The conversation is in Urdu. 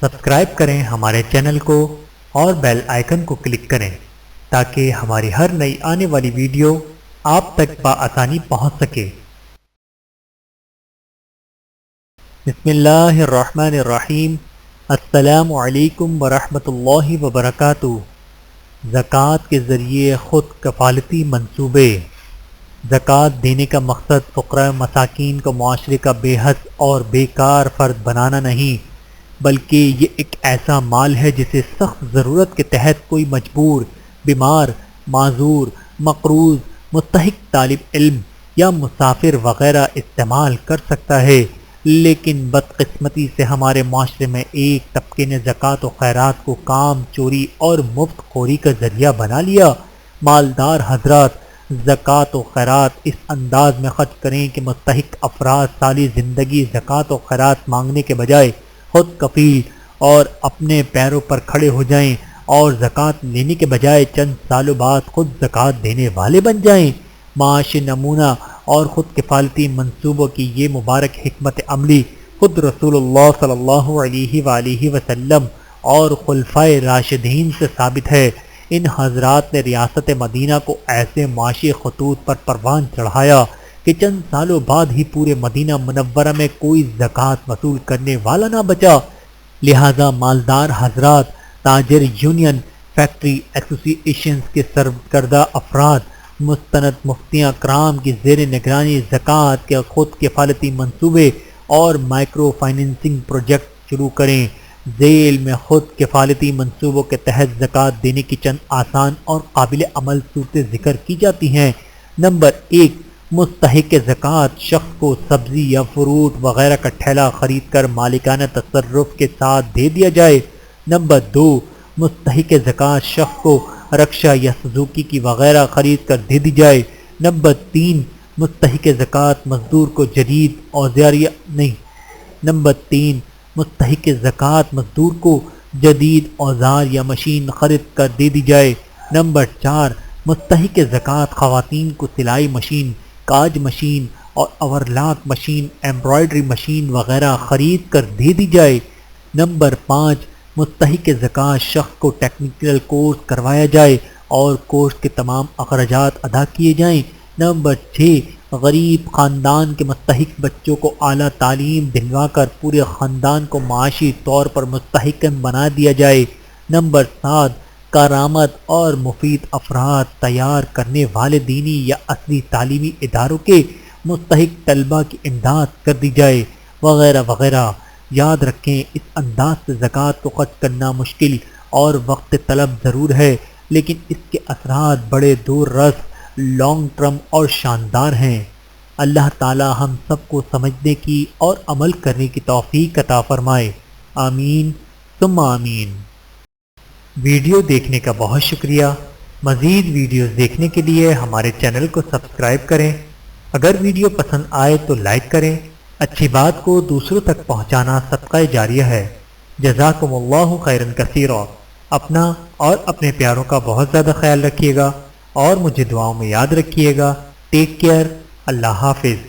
سبسکرائب کریں ہمارے چینل کو اور بیل آئیکن کو کلک کریں تاکہ ہماری ہر نئی آنے والی ویڈیو آپ تک بآسانی پہنچ سکے۔ بسم اللہ الرحمن الرحیم۔ السلام علیکم ورحمۃ اللہ وبرکاتہ۔ زکوٰۃ کے ذریعے خود کفالتی منصوبے۔ زکوٰۃ دینے کا مقصد فقراء مساکین کو معاشرے کا بے حس اور بیکار فرد بنانا نہیں، بلکہ یہ ایک ایسا مال ہے جسے سخت ضرورت کے تحت کوئی مجبور، بیمار، معذور، مقروض، مستحق طالب علم یا مسافر وغیرہ استعمال کر سکتا ہے، لیکن بدقسمتی سے ہمارے معاشرے میں ایک طبقے نے زکوٰۃ و خیرات کو کام چوری اور مفت خوری کا ذریعہ بنا لیا۔ مالدار حضرات زکوٰۃ و خیرات اس انداز میں خرچ کریں کہ مستحق افراد ساری زندگی زکوٰۃ و خیرات مانگنے کے بجائے خود کفیل اور اپنے پیروں پر کھڑے ہو جائیں اور زکوٰۃ لینے کے بجائے چند سالوں بعد خود زکوٰۃ دینے والے بن جائیں۔ معاشی نمونہ اور خود کفالتی منصوبوں کی یہ مبارک حکمت عملی خود رسول اللہ صلی اللہ علیہ وآلہ وسلم اور خلفائے راشدین سے ثابت ہے۔ ان حضرات نے ریاست مدینہ کو ایسے معاشی خطوط پر پروان چڑھایا کہ چند سالوں بعد ہی پورے مدینہ منورہ میں کوئی زکوٰۃ وصول کرنے والا نہ بچا، لہذا مالدار حضرات، تاجر یونین، فیکٹری ایسوسی ایشنز کے سرکردہ افراد، مستند مفتیان کرام کی زیر نگرانی زکوٰۃ کے خود کفالتی منصوبے اور مائکرو فائننسنگ پروجیکٹ شروع کریں۔ ذیل میں خود کفالتی منصوبوں کے تحت زکوٰۃ دینے کی چند آسان اور قابل عمل صورتیں ذکر کی جاتی ہیں۔ نمبر 1، مستحق زکوٰۃ شخص کو سبزی یا فروٹ وغیرہ کا ٹھیلا خرید کر مالکانہ تصرف کے ساتھ دے دیا جائے۔ نمبر 2، مستحق زکوٰۃ شخص کو رکشا یا سوزوکی کی وغیرہ خرید کر دے دی جائے۔ نمبر 3، مستحق زکوٰۃ مزدور کو جدید اوزار نمبر 3، مستحق زکوٰۃ مزدور کو جدید اوزار یا مشین خرید کر دے دی جائے۔ نمبر 4، مستحق زکوٰۃ خواتین کو سلائی مشین، کاج مشین اور اوورلاک مشین، ایمبرائڈری مشین وغیرہ خرید کر دے دی جائے۔ نمبر 5، مستحق زکوٰۃ شخص کو ٹیکنیکل کورس کروایا جائے اور کورس کے تمام اخراجات ادا کیے جائیں۔ نمبر 6، غریب خاندان کے مستحق بچوں کو اعلیٰ تعلیم دلوا کر پورے خاندان کو معاشی طور پر مستحق بنا دیا جائے۔ نمبر 7، کارآمد اور مفید افراد تیار کرنے والے دینی یا اصلی تعلیمی اداروں کے مستحق طلباء کی امداد کر دی جائے، وغیرہ وغیرہ۔ یاد رکھیں، اس انداز سے زکوٰۃ کو خرچ کرنا مشکل اور وقت طلب ضرور ہے، لیکن اس کے اثرات بڑے دور رس، لانگ ٹرم اور شاندار ہیں۔ اللہ تعالی ہم سب کو سمجھنے کی اور عمل کرنے کی توفیق عطا فرمائے، آمین ثم آمین۔ ویڈیو دیکھنے کا بہت شکریہ۔ مزید ویڈیوز دیکھنے کے لیے ہمارے چینل کو سبسکرائب کریں۔ اگر ویڈیو پسند آئے تو لائک کریں۔ اچھی بات کو دوسروں تک پہنچانا صدقہ جاریہ ہے۔ جزاکم اللہ خیرا کثیرا۔ اپنا اور اپنے پیاروں کا بہت زیادہ خیال رکھیے گا اور مجھے دعاؤں میں یاد رکھیے گا۔ Take care. اللہ حافظ۔